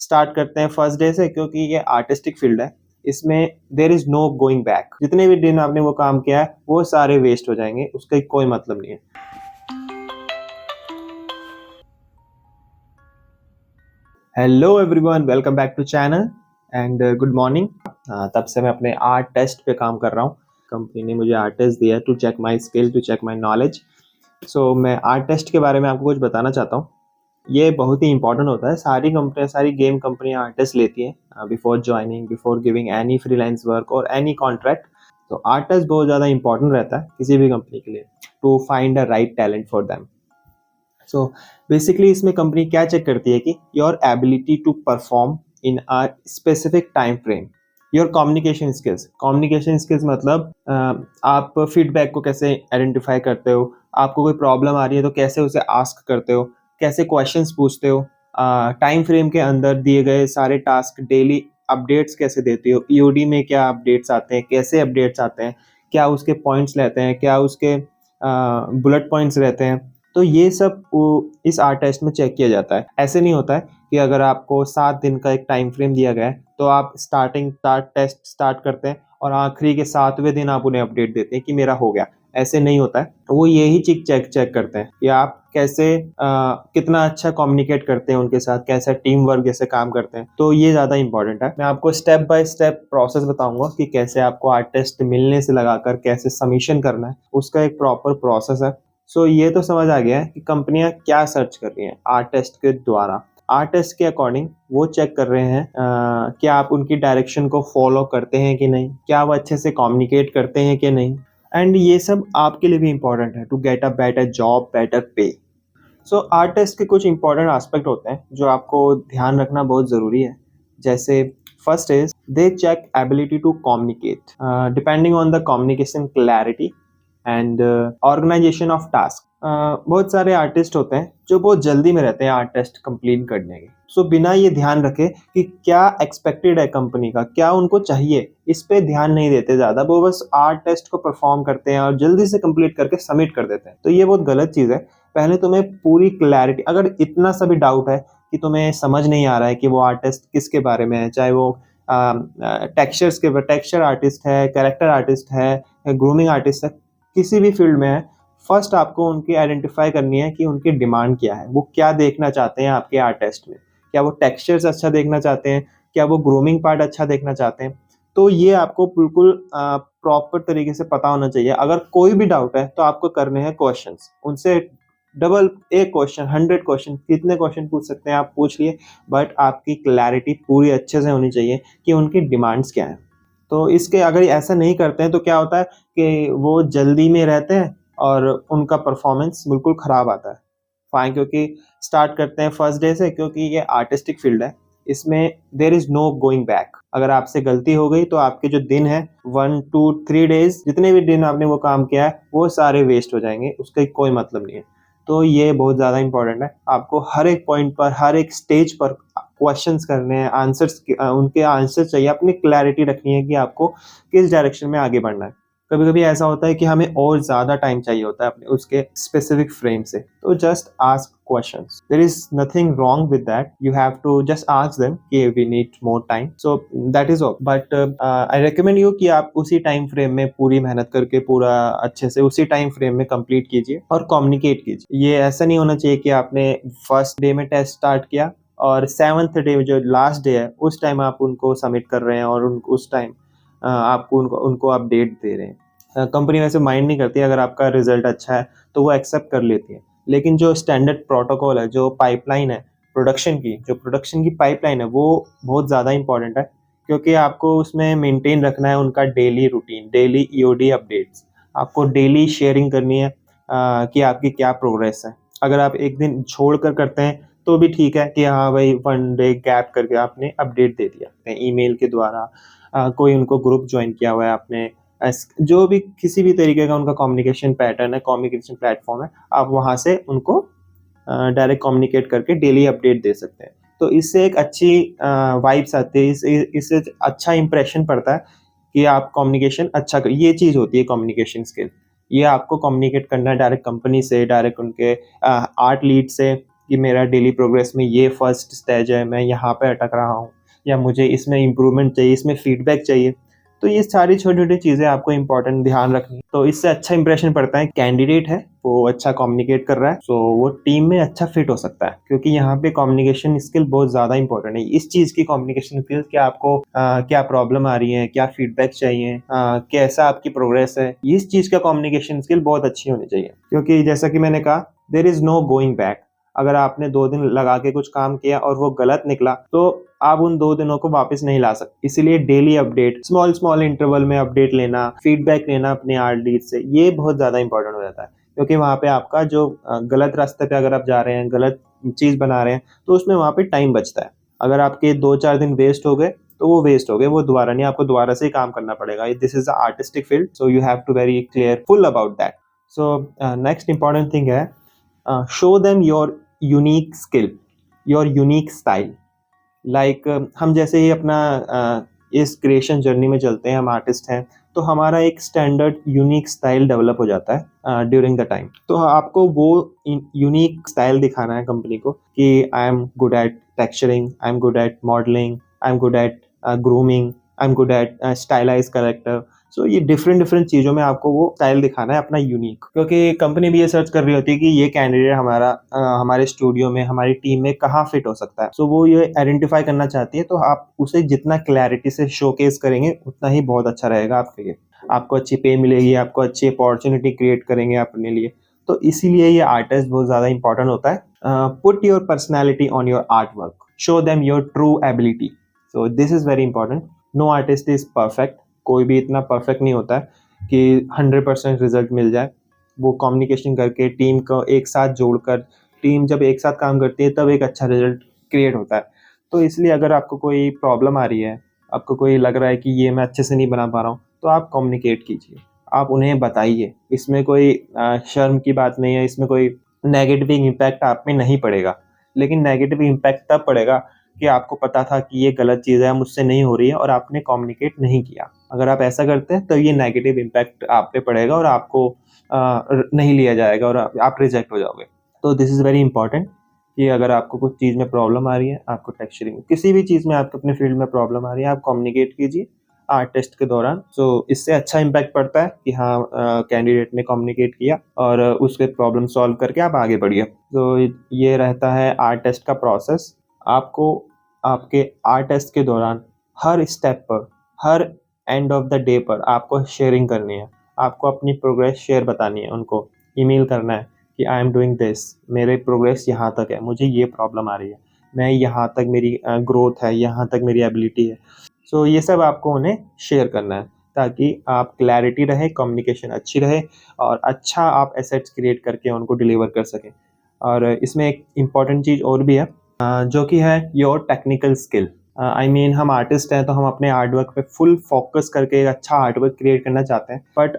Start करते हैं first day से, क्योंकि ये आर्टिस्टिक फील्ड है। इसमें there is no going back. जितने भी दिन आपने वो काम किया है वो सारे वेस्ट हो जाएंगे, उसका कोई मतलब नहीं है। Hello everyone, welcome back to channel and good morning. तब से मैं अपने आर्ट टेस्ट पे काम कर रहा हूँ। कंपनी ने मुझे आर्ट टेस्ट दिया to check my skill, to check my knowledge. So मैं आर्ट टेस्ट के बारे में आपको कुछ बताना चाहता हूँ। ये बहुत ही इंपॉर्टेंट होता है। सारी कंपनियां, सारी गेम कंपनियां आर्ट टेस्ट लेती हैं before joining, before giving any freelance work और एनी कॉन्ट्रैक्ट। तो आर्ट टेस्ट बहुत ज़्यादा इंपॉर्टेंट रहता है किसी भी कंपनी के लिए, to find a right talent for them. So basically इसमें कंपनी क्या चेक करती है कि your ability to perform in a specific time frame, your communication skills. Communication skills मतलब आप फीडबैक को कैसे आइडेंटिफाई करते हो, आपको कोई प्रॉब्लम आ रही है तो कैसे उसे आस्क करते हो, कैसे क्वेश्चंस पूछते हो, टाइम फ्रेम के अंदर दिए गए सारे टास्क डेली अपडेट्स कैसे देते हो, ईओडी में क्या अपडेट्स आते हैं, कैसे अपडेट्स आते हैं, क्या उसके पॉइंट्स रहते हैं, क्या उसके बुलेट पॉइंट्स रहते हैं। तो ये सब इस आर्ट टेस्ट में चेक किया जाता है। ऐसे नहीं होता है कि अगर आपको 7 दिन का एक टाइम फ्रेम दिया गया है तो आप टेस्ट स्टार्ट करते हैं और आखिरी के 7वें दिन आप उन्हें अपडेट देते हैं कि मेरा हो गया। ऐसे नहीं होता है। तो वो यही चीज चेक करते हैं कि आप कैसे कितना अच्छा कम्युनिकेट करते हैं उनके साथ, कैसे टीम वर्क जैसे काम करते हैं। तो ये ज़्यादा इंपॉर्टेंट है। मैं आपको स्टेप बाय स्टेप प्रोसेस बताऊंगा कि कैसे आपको आर्ट टेस्ट मिलने से लगाकर कैसे सबमिशन करना है, उसका एक प्रॉपर प्रोसेस है। सो ये तो समझ आ गया है कि कंपनियां क्या सर्च कर रही हैं आर्ट टेस्ट के द्वारा। आर्ट टेस्ट के अकॉर्डिंग वो चेक कर रहे हैं क्या आप उनकी डायरेक्शन को फॉलो करते हैं कि नहीं, क्या वो अच्छे से कम्युनिकेट करते हैं कि नहीं। एंड ये सब आपके लिए भी इंपॉर्टेंट है to get a better job, better pay. So art test के कुछ इंपॉर्टेंट एस्पेक्ट होते हैं जो आपको ध्यान रखना बहुत ज़रूरी है। जैसे first is they check ability to communicate depending on the communication clarity and organisation of task. बहुत सारे आर्टिस्ट होते हैं जो बहुत जल्दी में रहते हैं आर्ट टेस्ट कंप्लीट करने के। सो बिना ये ध्यान रखे कि क्या एक्सपेक्टेड है कंपनी का, क्या उनको चाहिए, इस पे ध्यान नहीं देते ज़्यादा। वो बस आर्ट टेस्ट को परफॉर्म करते हैं और जल्दी से कंप्लीट करके सबमिट कर देते हैं। तो ये बहुत गलत चीज़ है। पहले तुम्हें पूरी क्लैरिटी, अगर इतना सा भी डाउट है कि तुम्हें समझ नहीं आ रहा है कि वो आर्ट टेस्ट किसके बारे में है, चाहे वो टेक्सचर आर्टिस्ट है, कैरेक्टर आर्टिस्ट है, ग्रूमिंग आर्टिस्ट है, किसी भी फील्ड में है, फर्स्ट आपको उनकी आइडेंटिफाई करनी है कि उनकी डिमांड क्या है, वो क्या देखना चाहते हैं आपके आर्ट टेस्ट में। क्या वो टेक्सचर्स अच्छा देखना चाहते हैं, क्या वो ग्रूमिंग पार्ट अच्छा देखना चाहते हैं। तो ये आपको बिल्कुल प्रॉपर तरीके से पता होना चाहिए। अगर कोई भी डाउट है तो आपको करने हैं क्वेश्चंस उनसे। डबल एक क्वेश्चन, 100 क्वेश्चन, कितने क्वेश्चन पूछ सकते हैं आप पूछ लिए, बट आपकी क्लैरिटी पूरी अच्छे से होनी चाहिए कि उनकी डिमांड्स क्या हैं। तो इसके अगर ऐसा नहीं करते हैं तो क्या होता है कि वो जल्दी में रहते हैं और उनका परफॉर्मेंस बिल्कुल ख़राब आता है। फाइन, क्योंकि स्टार्ट करते हैं फर्स्ट डे से, क्योंकि ये आर्टिस्टिक फील्ड है। इसमें there is no going back. अगर आपसे गलती हो गई तो आपके जो दिन है 1 2 3 डेज़, जितने भी दिन आपने वो काम किया है वो सारे वेस्ट हो जाएंगे, उसका कोई मतलब नहीं है। तो ये बहुत ज़्यादा इंपॉर्टेंट है। आपको हर एक पॉइंट पर, हर एक स्टेज पर क्वेश्चंस करने हैं, उनके आंसर चाहिए। अपनी क्लैरिटी रखनी है कि आपको किस डायरेक्शन में आगे बढ़ना है। कभी-कभी ऐसा होता है कि हमें और ज़्यादा टाइम चाहिए होता है अपने उसके स्पेसिफिक फ्रेम से, तो just ask questions. There is nothing wrong with that. You have to just ask them कि we need more time, so that is all. But I recommend you कि आप उसी टाइम फ्रेम में पूरी मेहनत करके पूरा अच्छे से उसी टाइम फ्रेम में कंप्लीट कीजिए और कम्युनिकेट कीजिए। ये ऐसा नहीं होना चाहिए कि आपने फर्स्ट डे में टेस्ट स्टार्ट किया और 7th डे जो लास्ट डे है उस टाइम आप उनको सबमिट कर रहे हैं और उस टाइम आपको उनको अपडेट दे रहे हैं। कंपनी वैसे माइंड नहीं करती, अगर आपका रिजल्ट अच्छा है तो वो एक्सेप्ट कर लेती है। लेकिन जो स्टैंडर्ड प्रोटोकॉल है, जो पाइपलाइन है प्रोडक्शन की पाइपलाइन है, वो बहुत ज़्यादा इंपॉर्टेंट है। क्योंकि आपको उसमें मेंटेन रखना है उनका daily routine, daily EOD updates. आपको डेली शेयरिंग करनी है कि आपकी क्या प्रोग्रेस है। अगर आप एक दिन छोड़ कर करते हैं तो भी ठीक है कि हाँ भाई 1 डे गैप करके आपने अपडेट दे दिया ईमेल के द्वारा, कोई उनको ग्रुप ज्वाइन किया हुआ है आपने, जो भी किसी भी तरीके का उनका कम्युनिकेशन पैटर्न है, कम्युनिकेशन प्लेटफॉर्म है, आप वहाँ से उनको डायरेक्ट कम्युनिकेट करके डेली अपडेट दे सकते हैं। तो इससे एक अच्छी वाइब्स आती है, इससे अच्छा इंप्रेशन पड़ता है कि आप कम्युनिकेशन अच्छा कर। ये चीज़ होती है कम्युनिकेशन स्किल। ये आपको कम्युनिकेट करना है डायरेक्ट कंपनी से, डायरेक्ट उनके आर्ट लीड से, कि मेरा डेली प्रोग्रेस में ये फर्स्ट स्टेज है, मैं यहाँ पे अटक रहा हूँ, या मुझे इसमें इम्प्रूवमेंट चाहिए, इसमें फीडबैक चाहिए। तो ये सारी छोटी-छोटी चीज़ें आपको इम्पोर्टेंट ध्यान रखनी है। तो इससे अच्छा इंप्रेशन पड़ता है, कैंडिडेट है, वो अच्छा कम्युनिकेट कर रहा है, सो वो टीम में अच्छा फिट हो सकता है, क्योंकि यहाँ पे कम्युनिकेशन स्किल बहुत ज़्यादा इंपॉर्टेंट है। इस चीज़ की कम्युनिकेशन स्किल, क्या आपको क्या प्रॉब्लम आ रही है, क्या फीडबैक चाहिए, कैसा आपकी प्रोग्रेस है, इस चीज़ का कम्युनिकेशन स्किल बहुत अच्छी होनी चाहिए। क्योंकि जैसा कि मैंने कहा, there is no going back. अगर आपने 2 दिन लगा के कुछ काम किया और वो गलत निकला, तो आप उन 2 दिनों को वापस नहीं ला सकते। इसीलिए डेली अपडेट, स्मॉल इंटरवल में अपडेट लेना, फीडबैक लेना अपने आर-लीड से, ये बहुत ज़्यादा इंपॉर्टेंट हो जाता है। क्योंकि वहाँ पे आपका जो गलत रास्ते पे अगर आप जा रहे हैं, गलत चीज़ बना रहे हैं, तो उसमें वहाँ पे टाइम बचता है। अगर आपके 2-4 दिन वेस्ट हो गए, तो वो वेस्ट हो गए, वो दोबारा नहीं, आपको दोबारा से ही काम करना पड़ेगा। This is a artistic field, so you have to very careful about that. So next important thing है, show them your unique skill, your unique style. Like हम जैसे ही अपना इस क्रिएशन जर्नी में चलते हैं, हम आर्टिस्ट हैं, तो हमारा एक स्टैंडर्ड यूनिक स्टाइल डेवलप हो जाता है ड्यूरिंग द टाइम। तो आपको वो यूनिक स्टाइल दिखाना है कंपनी को कि I am good at texturing, I am good at modelling, I am good at grooming, I am good at stylize character. So ये डिफरेंट चीज़ों में आपको वो स्टाइल दिखाना है अपना यूनिक, क्योंकि कंपनी भी ये सर्च कर रही होती है कि ये कैंडिडेट हमारे स्टूडियो में, हमारी टीम में कहाँ फिट हो सकता है। सो वो ये आइडेंटिफाई करना चाहती है, तो आप उसे जितना क्लैरिटी से शोकेस करेंगे, उतना ही बहुत अच्छा रहेगा आपके लिए। आपको अच्छी पे मिलेगी, आपको अच्छी अपॉर्चुनिटी क्रिएट करेंगे अपने लिए। तो इसीलिए ये आर्टिस्ट बहुत ज़्यादा इंपॉर्टेंट होता है। Put your personality on your art work, show them your true ability. So this is very important. No artist is perfect, कोई भी इतना परफेक्ट नहीं होता है कि 100% रिजल्ट मिल जाए। वो कम्युनिकेशन करके टीम को एक साथ जोड़कर, टीम जब एक साथ काम करती है, तब एक अच्छा रिजल्ट क्रिएट होता है। तो इसलिए अगर आपको कोई प्रॉब्लम आ रही है, आपको कोई लग रहा है कि ये मैं अच्छे से नहीं बना पा रहा हूँ, तो आप कम्युनिकेट कीजिए, आप उन्हें बताइए। इसमें कोई शर्म की बात नहीं है, इसमें कोई नेगेटिव इम्पैक्ट आप में नहीं पड़ेगा। लेकिन नेगेटिव इम्पैक्ट तब पड़ेगा कि आपको पता था कि ये गलत चीज़ है, मुझसे नहीं हो रही है, और आपने कम्युनिकेट नहीं किया। अगर आप ऐसा करते हैं, तो ये नेगेटिव इम्पैक्ट आप पे पड़ेगा और आपको नहीं लिया जाएगा और आप रिजेक्ट हो जाओगे। तो दिस इज़ वेरी इंपॉर्टेंट कि अगर आपको कुछ चीज़ में प्रॉब्लम आ रही है, आपको टेक्सचरिंग में, किसी भी चीज़ में आपको अपने फील्ड में प्रॉब्लम आ रही है, आप कम्युनिकेट कीजिए आर्ट टेस्ट के दौरान। सो इससे अच्छा इम्पैक्ट पड़ता है कि हाँ, कैंडिडेट ने कम्युनिकेट किया और उसके प्रॉब्लम सॉल्व करके आप आगे बढ़िए। तो ये रहता है आर्ट टेस्ट का प्रोसेस। आपको आपके आर्ट टेस्ट के दौरान हर स्टेप पर, her end of the day पर आपको शेयरिंग करनी है। आपको अपनी प्रोग्रेस शेयर बतानी है, उनको ईमेल करना है कि आई एम डूइंग दिस, मेरे प्रोग्रेस यहाँ तक है, मुझे ये प्रॉब्लम आ रही है, मैं यहाँ तक मेरी ग्रोथ है, यहाँ तक मेरी एबिलिटी है। सो ये सब आपको उन्हें शेयर करना है, ताकि आप क्लैरिटी रहे, कम्युनिकेशन अच्छी रहे और अच्छा आप एसेट्स क्रिएट करके उनको डिलीवर कर सकें। और इसमें एक इम्पॉर्टेंट चीज़ और भी है, जो कि है your technical skill. I mean हम आर्टिस्ट हैं, तो हम अपने आर्ट वर्क पे फुल फोकस करके एक अच्छा आर्ट वर्क क्रिएट करना चाहते हैं। बट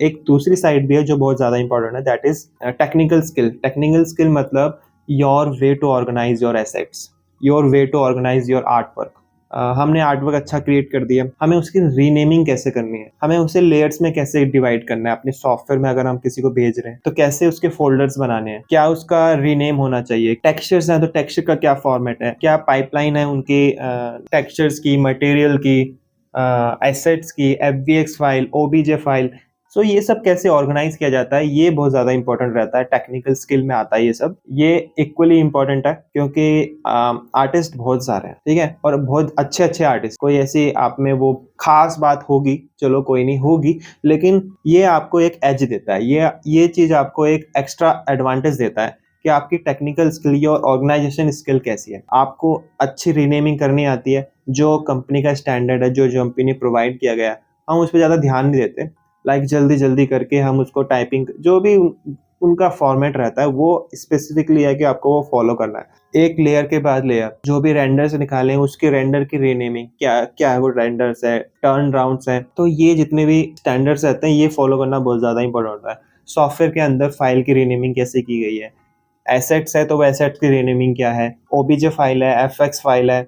एक दूसरी साइड भी है जो बहुत ज़्यादा इंपॉर्टेंट है, that is technical skill. Technical skill मतलब your way to organise your assets, your way to organise your art work. हमने आर्ट वर्क अच्छा क्रिएट कर दिया, हमें उसकी रीनेमिंग कैसे करनी है, हमें उसे लेयर्स में कैसे डिवाइड करना है। अपने सॉफ्टवेयर में अगर हम किसी को भेज रहे हैं, तो कैसे उसके फोल्डर्स बनाने हैं, क्या उसका रीनेम होना चाहिए, टेक्सचर्स हैं तो टेक्सचर का क्या फॉर्मेट है, क्या पाइपलाइन है उनकी टेक्सचर्स की, मटेरियल की, एसेट्स की, एफवीएक्स फाइल, ओबीजे फाइल। सो ये सब कैसे ऑर्गेनाइज किया जाता है, ये बहुत ज़्यादा इंपॉर्टेंट रहता है। टेक्निकल स्किल में आता है ये सब। ये इक्वली इंपॉर्टेंट है, क्योंकि आर्टिस्ट बहुत सारे हैं, ठीक है, और बहुत अच्छे अच्छे आर्टिस्ट। कोई ऐसी आप में वो खास बात होगी, चलो कोई नहीं होगी, लेकिन ये आपको एक एज देता है, ये चीज़ आपको एक एक्स्ट्रा एडवांटेज देता है कि आपकी टेक्निकल स्किल और ऑर्गेनाइजेशन स्किल कैसी है। आपको अच्छी रीनेमिंग करनी आती है, जो कंपनी का स्टैंडर्ड है, जो कंपनी ने प्रोवाइड किया गया, हम उस पर ज़्यादा ध्यान नहीं देते। लाइक जल्दी करके हम उसको टाइपिंग, जो भी उनका फॉर्मेट रहता है, वो स्पेसिफिकली है कि आपको वो फॉलो करना है, एक लेयर के बाद लेयर। जो भी रेंडर्स निकाले, उसके रेंडर की रीनेमिंग क्या है, वो रेंडर्स है, टर्न राउंड्स है। तो ये जितने भी स्टैंडर्ड्स रहते हैं, ये फॉलो करना बहुत ज़्यादा इंपॉर्टेंट होता है। सॉफ्टवेयर के अंदर फाइल की रीनेमिंग कैसे की गई है, एसेट्स है तो वो एसेट्स की रीनेमिंग क्या है, ओबीजे फाइल है, एफएक्स फाइल है,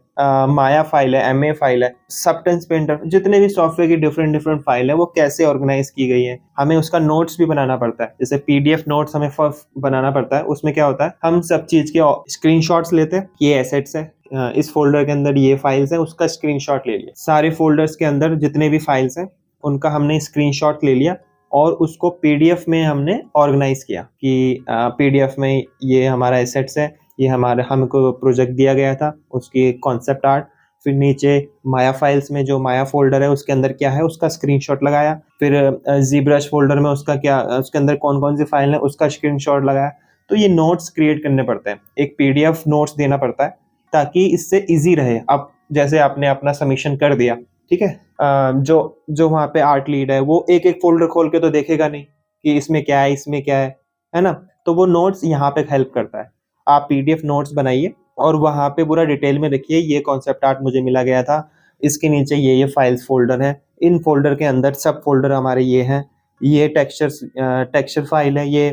माया फाइल है, एमए फाइल है, सबटेंस पेंटर, जितने भी सॉफ्टवेयर की डिफरेंट डिफरेंट फाइल है वो कैसे ऑर्गेनाइज की गई है। हमें उसका नोट्स भी बनाना पड़ता है, जैसे पीडीएफ नोट्स हमें फर्स्ट बनाना पड़ता है। उसमें क्या होता है, हम सब चीज के स्क्रीनशॉट्स लेते हैं, ये एसेट्स है, इस फोल्डर के अंदर ये फाइल्स है, उसका स्क्रीनशॉट ले लिया। सारे फोल्डर्स के अंदर जितने भी फाइल्स हैं उनका हमने स्क्रीनशॉट ले लिया और उसको पीडीएफ में हमने ऑर्गेनाइज किया कि पीडीएफ में ये हमारा एसेट्स है, ये हमारा हमको प्रोजेक्ट दिया गया था, उसकी कॉन्सेप्ट आर्ट। फिर नीचे माया फाइल्स में जो माया फोल्डर है उसके अंदर क्या है उसका स्क्रीनशॉट लगाया। फिर ज़ीब्रश फोल्डर में उसका क्या, उसके अंदर कौन कौन सी फाइल है उसका स्क्रीनशॉट लगाया। तो ये नोट्स क्रिएट करने पड़ते हैं, एक पीडीएफ नोट्स देना पड़ता है ताकि इससे इजी रहे। अब जैसे आपने अपना सबमिशन कर दिया, ठीक है, जो जो वहाँ पे आर्ट लीड है वो एक एक फोल्डर खोल के तो देखेगा नहीं कि इसमें क्या है, इसमें क्या है ना। तो वो नोट्स यहाँ पे हेल्प करता है। आप पीडीएफ नोट्स बनाइए और वहाँ पे पूरा डिटेल में देखिए, ये कॉन्सेप्ट आर्ट मुझे मिला गया था, इसके नीचे ये फाइल्स फोल्डर है, इन फोल्डर के अंदर सब फोल्डर हमारे ये हैं, ये टेक्सचर फाइल है, ये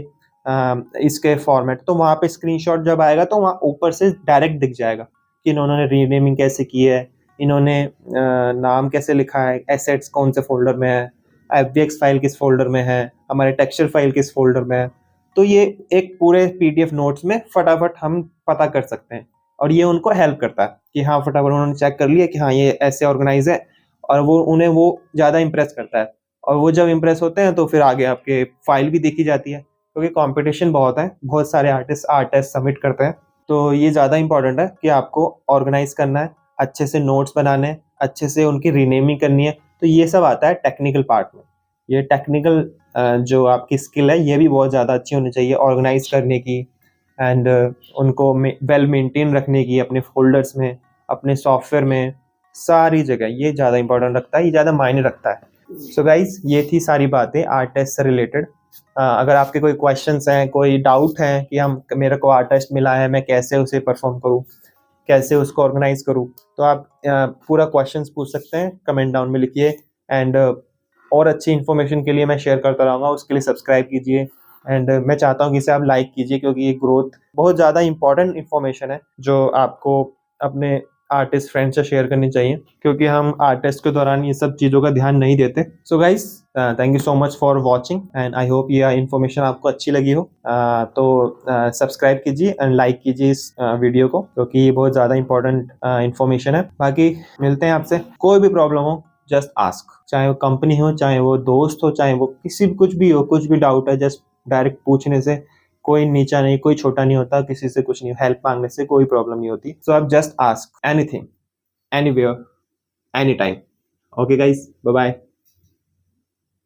इसके फॉर्मेट। तो वहाँ पे स्क्रीनशॉट जब आएगा तो वहाँ ऊपर से डायरेक्ट दिख जाएगा कि इन्होंने रीनेमिंग कैसे की है, इन्होंने नाम कैसे लिखा है, एसेट्स कौन से फोल्डर में है, एफबीएक्स फाइल किस फोल्डर में है, हमारे टेक्सचर फाइल किस फोल्डर में है। तो ये एक पूरे पीडीएफ नोट्स में फटाफट हम पता कर सकते हैं और ये उनको हेल्प करता है कि हाँ फटाफट उन्होंने चेक कर लिया कि हाँ ये ऐसे ऑर्गेनाइज है, और वो उन्हें वो ज़्यादा इंप्रेस करता है। और वो जब इंप्रेस होते हैं तो फिर आगे आपके फाइल भी देखी जाती है, क्योंकि कंपटीशन बहुत है, बहुत सारे आर्ट टेस्ट सबमिट करते हैं। तो ये ज़्यादा इंपॉर्टेंट है कि आपको ऑर्गेनाइज करना है, अच्छे से नोट्स बनाने हैं, अच्छे से उनकी रीनेमिंग करनी है। तो ये सब आता है टेक्निकल पार्ट में। ये टेक्निकल जो आपकी स्किल है ये भी बहुत ज़्यादा अच्छी होनी चाहिए ऑर्गेनाइज करने की, एंड उनको वेल मेंटेन रखने की अपने फोल्डर्स में, अपने सॉफ्टवेयर में, सारी जगह। ये ज़्यादा इंपॉर्टेंट रखता है, ये ज़्यादा मायने रखता है। सो गाइज, ये थी सारी बातें आर्ट टेस्ट से रिलेटेड। अगर आपके कोई क्वेश्चंस हैं, कोई डाउट है कि मेरे को आर्ट टेस्ट मिला है, मैं कैसे उसे परफॉर्म करूँ, कैसे उसको ऑर्गेनाइज करूँ, तो आप पूरा क्वेश्चंस पूछ सकते हैं, कमेंट डाउन में लिखिए। एंड और अच्छी इन्फॉर्मेशन के लिए मैं शेयर करता रहूँगा, उसके लिए सब्सक्राइब कीजिए। एंड मैं चाहता हूँ कि इसे आप लाइक कीजिए, क्योंकि ये ग्रोथ बहुत ज़्यादा इंपॉर्टेंट इन्फॉर्मेशन है जो आपको अपने आर्टिस्ट फ्रेंड से शेयर करनी चाहिए, क्योंकि हम आर्टिस्ट के दौरान ये सब चीज़ों का ध्यान नहीं देते। So guys, thank you so much for watching and I hope ये इन्फॉर्मेशन आपको अच्छी लगी हो। तो सब्सक्राइब कीजिए एंड लाइक कीजिए इस वीडियो को, क्योंकि ये बहुत ज़्यादा इंपॉर्टेंट इन्फॉर्मेशन है। बाकी मिलते हैं आपसे, कोई भी प्रॉब्लम हो जस्ट आस्क, चाहे वो कंपनी हो, चाहे वो दोस्त हो, चाहे वो किसी कुछ भी हो, कुछ भी डाउट है जस्ट डायरेक्ट पूछने से कोई नीचा नहीं, कोई छोटा नहीं होता, किसी से कुछ नहीं, हेल्प मांगने से कोई प्रॉब्लम नहीं होती। सो आप just ask anything, anywhere, any time. Okay guys, bye bye.